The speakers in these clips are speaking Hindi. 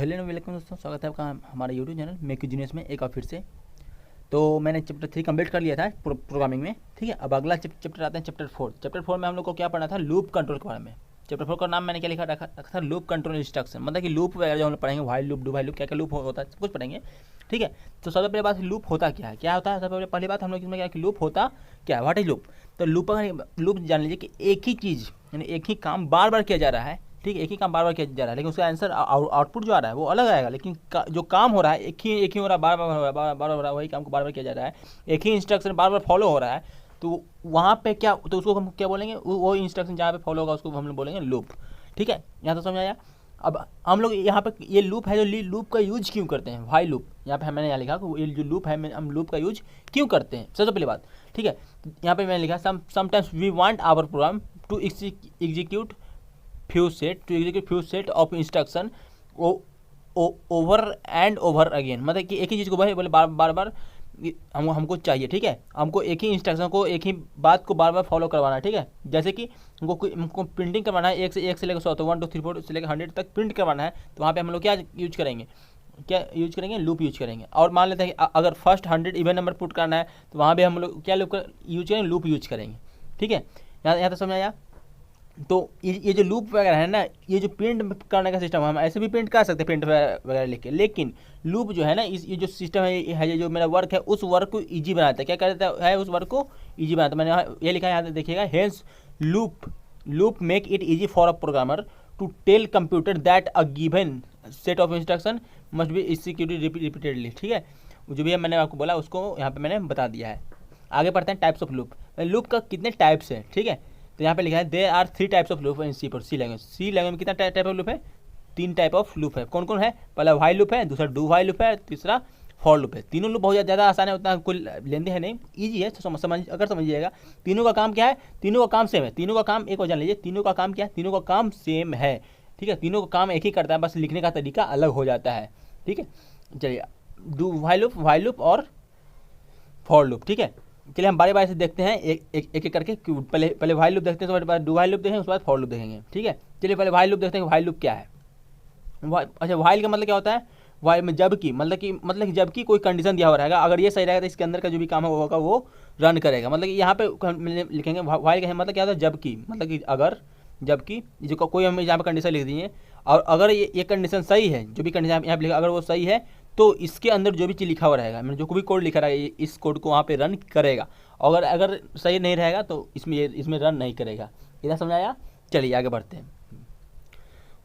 हेलो वेलकम दोस्तों, स्वागत है आपका हमारे यूट्यूब चैनल मेक जीनियस में एक बार फिर से। तो मैंने चैप्टर 3 कंप्लीट कर लिया था प्रोग्रामिंग में, ठीक है। अब अगला चैप्टर आते हैं चैप्टर 4। चैप्टर 4 में हम लोग को क्या पढ़ना था, लूप कंट्रोल के बारे में। चैप्टर 4 का नाम मैंने क्या रखा था, लूप कंट्रोल इंस्ट्रक्शन। मतलब कि लूप वगैरह जो हम लोग पढ़ेंगे, while loop, do while loop, क्या क्या लूप होता है सब कुछ पढ़ेंगे, ठीक है। तो सबसे पहले बात, लूप होता क्या है, क्या होता है। सबसे पहली बात हम लोग इसमें क्या कि लूप होता क्या है, व्हाट इज लूप। तो लूप जान लीजिए कि एक ही चीज़ यानी एक ही काम बार बार किया जा रहा है, ठीक है। एक ही काम बार बार किया जा रहा है, लेकिन उसका आंसर आउटपुट जो आ रहा है वो अलग आएगा, लेकिन जो काम हो रहा है एक ही हो रहा है, बार बार हो रहा है, बार बार हो रहा है, वही काम को बार बार किया जा रहा है, एक ही इंस्ट्रक्शन बार बार फॉलो हो रहा है। तो वहाँ पे क्या, तो उसको हम क्या बोलेंगे, वो इंस्ट्रक्शन जहाँ पे फॉलो होगा उसको हम लोग बोलेंगे लूप, ठीक है। यहाँ तो समझ आया। अब हम लोग यहाँ पे ये लूप है, जो लूप का यूज क्यों करते हैं, व्हाइल लूप। यहाँ पे मैंने यहाँ लिखा कि ये जो लूप है हम लूप का यूज क्यों करते हैं, सबसे पहली बात, ठीक है। यहाँ पे मैंने लिखा sometimes we want our program to execute few set of instruction over and over again. मतलब कि एक ही चीज़ को बोले बार बार हमको चाहिए, ठीक है। हमको एक ही इंस्ट्रक्शन को, एक ही बात को बार बार फॉलो करवाना है, ठीक है। जैसे कि हमको प्रिंटिंग करवाना है, एक से लेकर 100, तो 1 2 3 4 से लेकर 100 तक प्रिंट करवाना है। तो वहाँ पे हम लोग क्या यूज करेंगे, लूप यूज करेंगे। और मान लेते हैं कि अगर फर्स्ट 100 इवन नंबर पुट करना है, तो वहाँ पे हम लोग क्या यूज करेंगे, लूप यूज करेंगे, ठीक है। यहाँ तो समझ आया। तो ये जो लूप वगैरह है ना, ये जो प्रिंट करने का सिस्टम है, हम ऐसे भी प्रिंट कर सकते हैं प्रिंट वगैरह लिख के, लेकिन लूप जो है ना, ये जो सिस्टम है ये जो मेरा वर्क है, उस वर्क को इजी बनाता है। क्या करता है, उस वर्क को इजी बनाता है। मैंने ये लिखा है, यहाँ देखिएगा, hence loop make it easy for a programmer to tell computer that a given set of instruction must be executed repeatedly, ठीक है। जो भी मैंने आपको बोला उसको यहाँ पे मैंने बता दिया है। आगे पढ़ते हैं टाइप्स ऑफ लूप। लूप का कितने टाइप्स हैं, ठीक है। तो यहाँ पे लिखा है there are 3 types of loop in C language. C language में कितना टाइप ऑफ लूप है, 3 टाइप ऑफ लूप है। कौन कौन है, पहला व्हाइल लूप है, दूसरा डू व्हाइल लूप है, तीसरा फॉर लूप है। तीनों लूप बहुत ज़्यादा आसान है, उतना कोई लेंदी है नहीं, ईजी है। तो अगर समझिएगा, तीनों का काम क्या है, तीनों का काम सेम है। तीनों का काम एक बार जान लीजिए, तीनों का काम क्या है, तीनों का काम सेम है, ठीक है। तीनों का काम एक ही करता है, बस लिखने का तरीका अलग हो जाता है, ठीक है। चलिए, डू व्हाइल लूप और फॉर लूप, ठीक है। चलिए हम बारी बारी से देखते हैं एक करके। पहले व्हाइल लूप देखते हैं, उसके बाद डू व्हाइल लूप देखेंगे, उसके बाद फॉर लूप देखेंगे, ठीक है। चलिए पहले व्हाइल लूप देखते हैं, व्हाइल लूप क्या है। अच्छा, व्हाइल का मतलब क्या होता है, व्हाइल में जबकि मतलब कि जबकि कोई कंडीशन दिया हुआ रहेगा, अगर ये सही रहेगा तो इसके अंदर का जो भी काम होगा वो रन करेगा। मतलब कि यहाँ पे लिखेंगे व्हाइल का मतलब क्या होता है, जबकि, मतलब कि अगर, जबकि जो कोई हम यहाँ पे कंडीशन लिख दिए, और अगर ये कंडीशन सही है, जो भी कंडीशन यहाँ पे लिखा, अगर वो सही है तो इसके अंदर जो भी चीज़ लिखा हुआ रहेगा, मैंने जो भी कोड लिखा रहेगा, इस कोड को वहाँ पे रन करेगा। और अगर सही नहीं रहेगा तो इसमें रन नहीं करेगा। इतना समझाया। चलिए आगे बढ़ते हैं।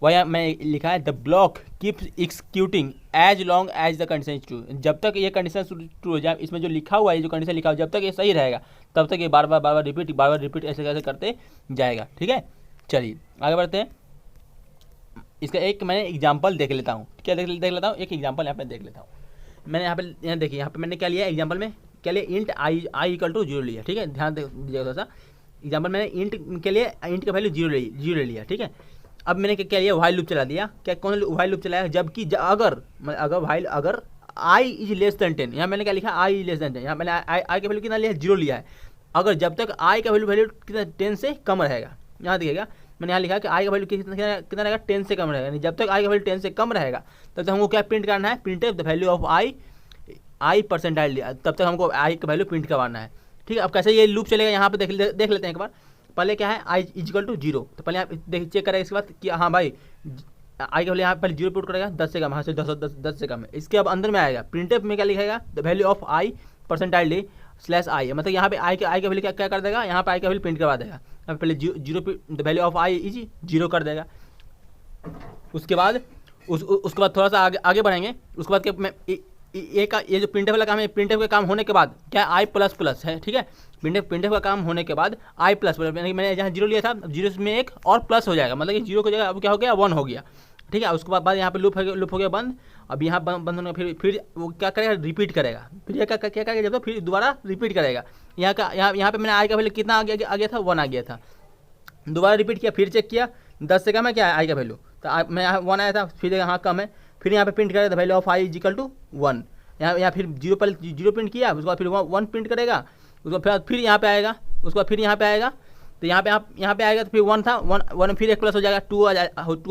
वह मैं लिखा है the block keeps executing as long as the condition is true. जब तक ये कंडीशन ट्रू हो जाए, इसमें जो लिखा हुआ है, जो कंडीशन लिखा हुआ है, जब तक ये सही रहेगा तब तक ये बार बार रिपीट ऐसे करते जाएगा, ठीक है। चलिए आगे बढ़ते हैं। इसका एक मैं एग्जांपल देख लेता हूँ, क्या देख लेता हूँ, एक एग्जांपल यहाँ पे देख लेता हूँ। मैंने यहाँ देखिए, यहाँ पे मैंने क्या लिया एग्जांपल में, क्या लिया, इंट आई इक्वल टू 0 लिया, ठीक है। ध्यान दीजिएगा थोड़ा सा। एग्जांपल मैंने इंट के लिए इंट का वैल्यू 0 लिया, ठीक है। अब मैंने क्या लिया, व्हाइल लूप चला दिया। क्या, कौन व्हाइल लूप चलाया, जबकि अगर आई इज लेस देन 10। यहाँ मैंने क्या लिखा, आई इज लेस देन 10। यहाँ मैंने आई का वैल्यू कितना लिया, 0 लिया है। अगर जब तक आई का वैल्यू कितना 10 से कम रहेगा, यहाँ देखिएगा मैंने यहाँ लिखा कि आई का वैल्यू कितना रहेगा, 10 से कम रहेगा। जब तक आई का वैल्यू 10 से कम रहेगा तब तक हमको क्या प्रिंट करना है, print the value of I percentile लिया, तब तक हमको आई का वैल्यू प्रिंट करवाना है, ठीक है। अब कैसे ये लूप चलेगा, यहाँ पे देख लेते हैं एक बार। पहले क्या है, आई इक्वल टू 0, तो पहले यहाँ देखिए चेक करेगा इसके बाद कि हाँ भाई आई का वैल्यू यहाँ पहले 0 पुट करेगा, 10 से कम, हाँ से 10 से कम है। इसके अब अंदर में आएगा, प्रिंटफ में क्या लिखेगा, the value of I percentile D slash I, मतलब यहाँ पे आई का वैल्यू क्या कर देगा, यहाँ पे आई का वैल्यू प्रिंट करवा देगा। अब पहले 0 the value of I is 0 कर देगा। उसके बाद उसके बाद थोड़ा सा आगे बढ़ेंगे। उसके बाद क्या, ये जो प्रिंटफ वाला काम है, प्रिंटफ का काम होने के बाद क्या आई प्लस प्लस है, ठीक है। प्रिंटफ का काम होने के बाद आई प्लस प्लस, मैंने जहाँ 0 लिया था, 0 में एक और प्लस हो जाएगा, मतलब कि 0 की जगह अब क्या हो गया, 1 हो गया, ठीक है। उसके बाद यहाँ पे लूप हो गया बंद। अब यहाँ बंद होने फिर वो क्या करेगा, रिपीट करेगा। फिर ये क्या करेगा, जब तक फिर दोबारा रिपीट करेगा। यहाँ पे मैंने आई का वैल्यू कितना आ गया था, 1 आ गया था। दोबारा रिपीट किया, फिर चेक किया, 10 से कम है क्या आई का वैल्यू, तो मैं यहाँ 1 आया था, फिर हाँ कम है। फिर यहाँ पे प्रिंट करेगा the value of I is equal to 1। यहाँ फिर 0 पहले 0 प्रिंट किया, उसके बाद फिर 1 प्रिंट करेगा। उसके बाद फिर यहाँ पे आएगा, उसके बाद फिर यहाँ पे आएगा, तो यहाँ पे आएगा तो फिर 1 था, 1 फिर 1 प्लस हो जाएगा, 2 हो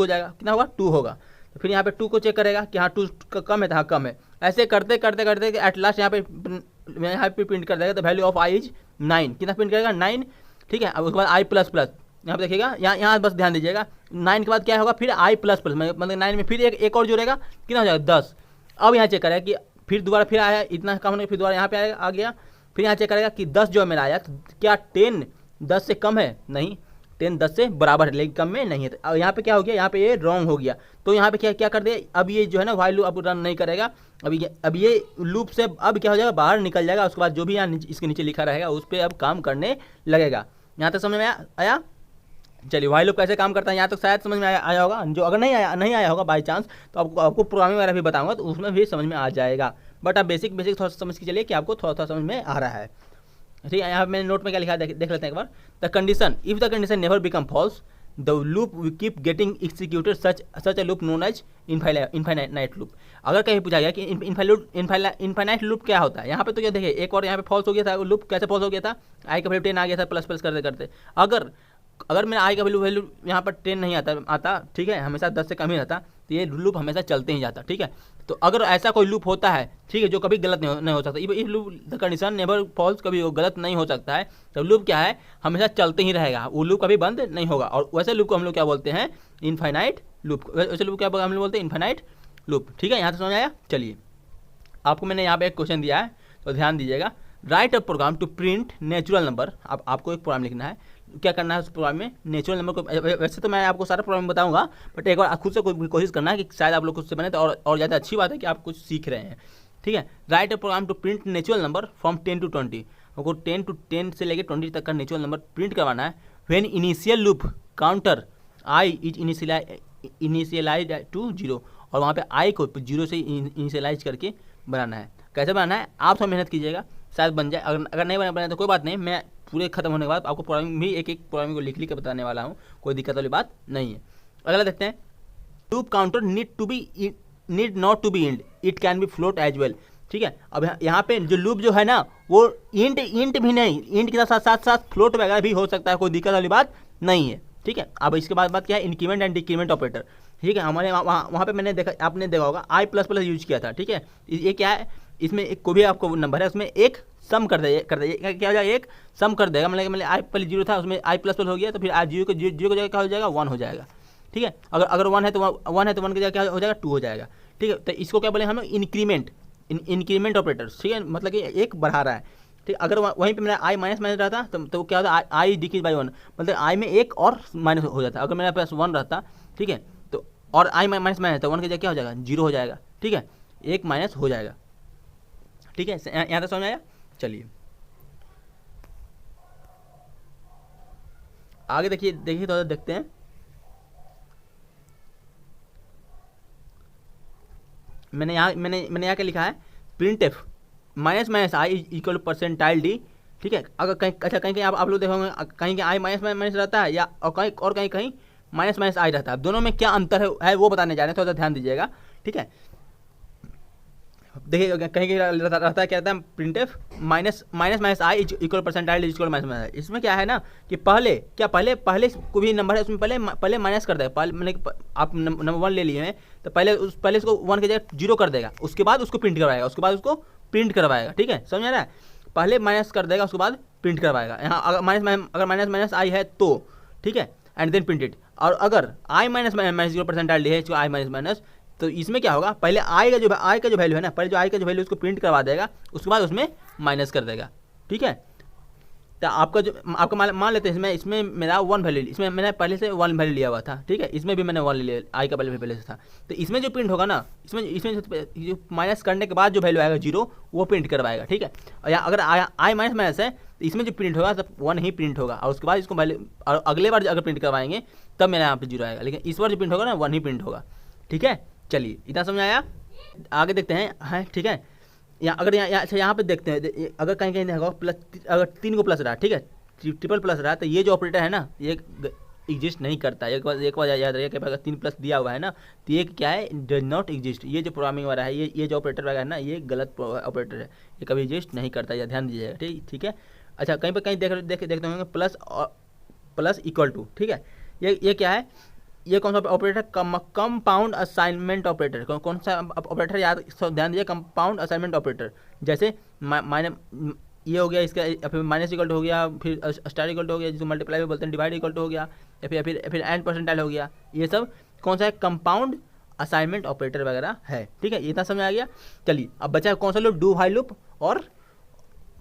जाएगा, कितना होगा, 2 होगा। फिर यहाँ पे 2 को चेक करेगा कि हाँ 2 कम है, तो हाँ कम है। ऐसे करते करते करते एट लास्ट यहाँ पे प्रिंट कर देगा, तो वैल्यू ऑफ आई इज 9। कितना प्रिंट करेगा? 9। ठीक है, अब उसके बाद आई प्लस प्लस, यहाँ पे देखिएगा, यहाँ बस ध्यान दीजिएगा 9 के बाद क्या होगा, फिर आई प्लस प्लस, मतलब 9 में फिर एक और जुड़ेगा, कितना हो जाएगा? 10। अब यहाँ चेक करेगा कि फिर दोबारा फिर आया, इतना कम होने, फिर दोबारा यहाँ पे आ गया, फिर यहाँ चेक करेगा कि 10 जो मेरा आया, तो क्या 10 10 से कम है? नहीं, 10 10 से बराबर है, लेकिन कम में नहीं है। तो यहाँ पे क्या हो गया, यहाँ पे ये रॉन्ग हो गया। तो यहाँ पे क्या कर दे, अब ये जो है ना व्हाइल लूप अब रन नहीं करेगा। अब ये लूप से अब क्या हो जाएगा, बाहर निकल जाएगा। उसके बाद जो भी यहाँ इसके नीचे लिखा रहेगा उस पर अब काम करने लगेगा। यहाँ तक समझ में आया? चलिए, व्हाइल लूप कैसे काम करता है यहाँ तक शायद समझ में आया होगा। जो अगर नहीं आया होगा बाई चांस, तो आपको प्रोग्रामिंग वगैरह भी बताऊंगा, तो उसमें भी समझ में आ जाएगा। बट आप बेसिक थोड़ा सा समझ के चलिए कि आपको थोड़ा समझ में आ रहा है। ठीक है, यहाँ मैंने नोट में क्या लिखा है देख लेते हैं एक बार। The condition, if the condition never become false, the loop we keep getting executed such a loop known as infinite loop. अगर कहीं पूछा गया कि इनफाइनाइट लूप क्या होता है, यहाँ पे तो क्या देखिए, एक और यहाँ पे फॉल्स हो गया था। लूप कैसे फॉल्स हो गया था? आई का वैल्यू 10 आ गया था, प्लस प्लस करते करते। अगर मेरा आई का वैल्यू यहाँ पर 10 नहीं आता, ठीक है, हमेशा 10 से कम ही रहता, तो ये लूप हमेशा चलते ही जाता। ठीक है, तो अगर ऐसा कोई लूप होता है, ठीक है, जो कभी गलत नहीं हो सकता, if loop the condition never false, कभी वो गलत नहीं हो सकता है, तो लूप क्या है, हमेशा चलते ही रहेगा, वो लूप कभी बंद नहीं होगा। और वैसे लूप को हम लोग क्या बोलते हैं? Infinite loop. वैसे लूप क्या हम लोग बोलते हैं? Infinite loop. ठीक है, यहाँ से समझ आया? चलिए, आपको मैंने यहाँ पे एक क्वेश्चन दिया है, तो ध्यान दीजिएगा। Write a program to print natural number. आपको एक प्रोग्राम लिखना है, क्या करना है उस प्रोग्राम में? नेचुरल नंबर को, वैसे तो मैं आपको सारा प्रोग्राम बताऊंगा, बट एक बार खुद से कोशिश करना है कि शायद आप लोग खुद से बने, तो और ज़्यादा अच्छी बात है कि आप कुछ सीख रहे हैं। ठीक है, write a program to print natural number from 10 to 20। आपको 10 से लेकर 20 तक का नेचुरल नंबर प्रिंट करवाना है। When initial loop counter i is initialise to 0, और वहाँ पे आई को 0 से इनिशियलाइज करके बनाना है। कैसे बनाना है? आप थोड़ा मेहनत कीजिएगा, शायद बन जाए। अगर नहीं बना तो कोई बात नहीं, मैं पूरे खत्म होने के बाद आपको प्रोग्रामिंग भी एक प्रोग्रामिंग को लिख के बताने वाला हूँ, कोई दिक्कत वाली बात नहीं है। अगला देखते हैं। Loop counter need not to be int, it can be float as well. ठीक है, अब यहाँ पे जो लूप जो है ना, वो इंट भी नहीं, इंट के साथ फ्लोट वगैरह भी हो सकता है, कोई दिक्कत वाली बात नहीं है। ठीक है, अब इसके बाद बात क्या है? Increment and decrement operator. ठीक है, हमारे वहाँ पे मैंने देखा, आपने देखा होगा आई प्लस प्लस यूज किया था। ठीक है, ये क्या है? इसमें एक कोई भी आपको नंबर है, उसमें एक सम कर दे क्या हो जाएगा? एक सम कर देगा। मतलब आई पहले 0 था, उसमें आई प्लस प्लस हो गया, तो फिर आई 0 की जगह क्या हो जाएगा? 1 हो जाएगा। ठीक है, अगर 1 है तो 1 की जगह क्या हो जाएगा? 2 हो जाएगा। ठीक है, तो इसको क्या बोले हम लोग? Increment operators. ठीक है, मतलब कि एक बढ़ा रहा है। ठीक, अगर वहीं पे मेरा आई माइनस रहता तो क्या होता? आई डिक्रीज बाई 1, मतलब आई में एक और माइनस हो जाता। अगर मेरे पास 1 रहता, ठीक है, तो और आई माइनस तो 1 की जगह क्या हो जाएगा? 0 हो जाएगा। ठीक है, एक माइनस हो जाएगा। ठीक है, यहाँ तक समझ आया? चलिए आगे देखिए तो देखते हैं। मैंने यहाँ क्या लिखा है? Print F minus I equal percentile D. ठीक है, अगर कहीं आप लोग देखोगे, कहीं आई माइनस रहता है, या और कहीं माइनस आई रहता है। दोनों में क्या अंतर है वो बताने जा रहे हैं, थोड़ा सा ध्यान दीजिएगा। ठीक है, देखिए कहीं रहता है, क्या रहता है? Print F minus I equal percentile equal minus. इसमें क्या है ना कि पहले कोई भी नंबर है, उसमें पहले माइनस कर देगा। मतलब आप नंबर 1 ले लिए हैं, तो पहले इसको 1 की जगह 0 कर देगा, उसके बाद उसको प्रिंट करवाएगा। ठीक है, समझ आ रहा है? पहले माइनस कर देगा, उसके बाद प्रिंट करवाएगा। यहाँ अगर माइनस आई है तो, ठीक है, एंड देन प्रिंट इट। और अगर आई माइनस 0% है, आई माइनस, तो इसमें क्या होगा? पहले आई का जो वैल्यू है ना, पहले जो आई का जो वैल्यू उसको प्रिंट करवा देगा, उसके बाद उसमें माइनस कर देगा। ठीक है, तो आपका मान लेते हैं, इसमें मेरा 1 वैल्यू, इसमें मैंने पहले से 1 वैल्यू लिया हुआ था। ठीक है, इसमें भी मैंने 1 लिया, आई का वैल्यू पहले से था। तो इसमें जो प्रिंट होगा ना, इसमें जो माइनस करने के बाद जो वैल्यू आएगा 0, वो प्रिंट करवाएगा। ठीक है, और या अगर आई माइनस है, तो इसमें जो प्रिंट होगा सब 1 ही प्रिंट होगा, और उसके बाद इसको वैल्यू, और अगले बार अगर प्रिंट करवाएंगे तब मेरा यहाँ पे 0 आएगा, लेकिन इस बार जो प्रिंट होगा ना 1 ही प्रिंट होगा। ठीक है, चलिए इतना समझ आया? आगे देखते हैं। ठीक है, यहाँ पे देखते हैं, अगर कहीं होगा प्लस, अगर 3 को प्लस रहा, ठीक है, ट्रिपल प्लस रहा, तो ये जो ऑपरेटर है ना, ये एग्जिस्ट नहीं करता। एक बार याद रखिए कि अगर 3 प्लस दिया हुआ है ना, तो ये क्या है? Does not exist. ये जो प्रोग्रामिंग वाला है, ये जो ऑपरेटर वाला है ना, ये गलत ऑपरेटर है, ये कभी एग्जिस्ट नहीं करता। ये ध्यान दीजिएगा। ठीक है, अच्छा, कहीं देखते होंगे प्लस इक्वल टू। ठीक है, ये क्या है? ये कौन सा ऑपरेटर? Compound assignment operator. कौन सा ऑपरेटर? याद ध्यान दीजिए, कंपाउंड असाइनमेंट ऑपरेटर। जैसे माइनस, ये हो गया इसका, फिर माइनस इक्वल हो गया, फिर स्टार इक्वल हो गया, जिसको मल्टीप्लाई में बोलते हैं, डिवाइड इक्वल हो गया, या फिर एंड परसेंटाइल हो गया। ये सब कौन सा है? कंपाउंड असाइनमेंट ऑपरेटर वगैरह है। ठीक है, इतना समझ आ गया। चलिए अब बचा कौन सा लूप? डू व्हाइल लूप और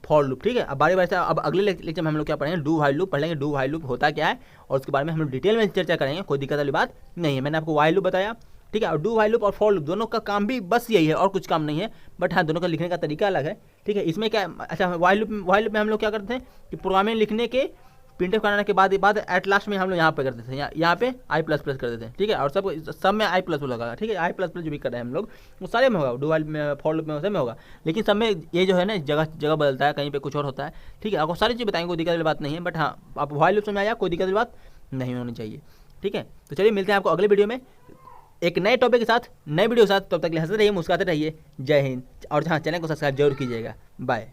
फॉर लूप। ठीक है, अब बारी बारी से अब अगले लेक्चर में हम लोग क्या पढ़ेंगे? डू व्हाइल लूप पढ़ेंगे। डू व्हाइल लूप होता क्या है और उसके बारे में हम लोग डिटेल में चर्चा करेंगे। कोई दिक्कत वाली बात नहीं है। मैंने आपको व्हाइल लूप बताया, ठीक है, और डू व्हाइल लूप और फॉर लूप दोनों का काम भी बस यही है और कुछ काम नहीं है, बट हाँ दोनों का लिखने का तरीका अलग है। ठीक है, इसमें क्या, अच्छा व्हाइल लूप में हम लोग क्या करते हैं कि प्रोग्रामिंग लिखने के प्रिंटफ कराने के बाद एट लास्ट में हम लोग यहाँ पे करते थे, यहाँ पे आई++ कर देते हैं। ठीक है, और सब में आई++ लगा। ठीक है, आई++ जो भी कर रहे हैं हम लोग वो सारे में होगा, डू व्हाइल में, फॉर लूप में, सब में होगा, लेकिन सब में ये जो है ना जगह जगह बदलता है, कहीं पे कुछ और होता है। ठीक है, आपको सारी चीज़ बताएंगे, कोई दिक्कत वाली बात नहीं है, बट हाँ आप व्हाइल लूप समझ आया, कोई दिक्कत वाली बात नहीं होनी चाहिए। ठीक है, तो चलिए मिलते हैं आपको अगले वीडियो में एक नए टॉपिक के साथ, नए वीडियो के साथ। तब तक हंसते रहिए, मुस्कुराते रहिए। जय हिंद। और हाँ, चैनल को सब्सक्राइब जरूर कीजिएगा। बाय।